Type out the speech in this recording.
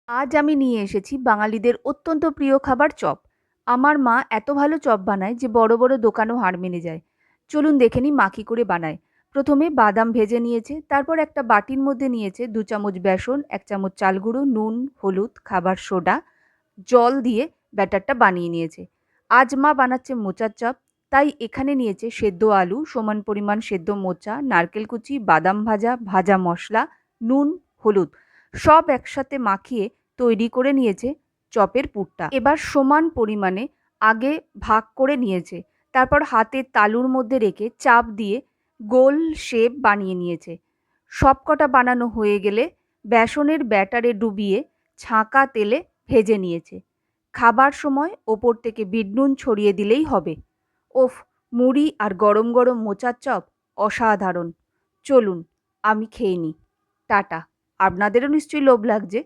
আজ আমি নিয়ে এসেছি বাঙালিদের অত্যন্ত প্রিয় খাবার চপ। আমার মা এত ভালো চপ বানায় যে বড় বড় দোকানও হার মেনে যায়। চলুন দেখে নিই মা কি করে বানায়। প্রথমে বাদাম ভেজে নিয়েছে, তারপর একটা বাটির মধ্যে নিয়েছে 2 চামচ বেসন, 1 চামচ চাল গুঁড়ো, নুন, হলুদ, খাবার সোডা, জল দিয়ে ব্যাটারটা বানিয়ে নিয়েছে। আজ মা বানাচ্ছে মোচার চপ, তাই এখানে নিয়েছে সেদ্ধ আলু, সমান পরিমাণ সেদ্ধ মোচা, নারকেল কুচি, বাদাম ভাজা, ভাজা মশলা, নুন, হলুদ সব একসাথে মাখিয়ে তৈরি করে নিয়েছে চপের পুরটা। এবার সমান পরিমাণে আগে ভাগ করে নিয়েছে, তারপর হাতের তালুর মধ্যে রেখে চাপ দিয়ে গোল শেপ বানিয়ে নিয়েছে। সবকটা বানানো হয়ে গেলে বেসনের ব্যাটারে ডুবিয়ে ছাঁকা তেলে ভেজে নিয়েছে। খাবার সময় ওপর থেকে বিট নুন ছড়িয়ে দিলেই হবে। ওফ! মুড়ি আর গরম গরম মোচার চপ অসাধারণ। চলুন আমি খেয়ে নিই। টাটা। আপনাদেরও নিশ্চয়ই লোভ লাগছে।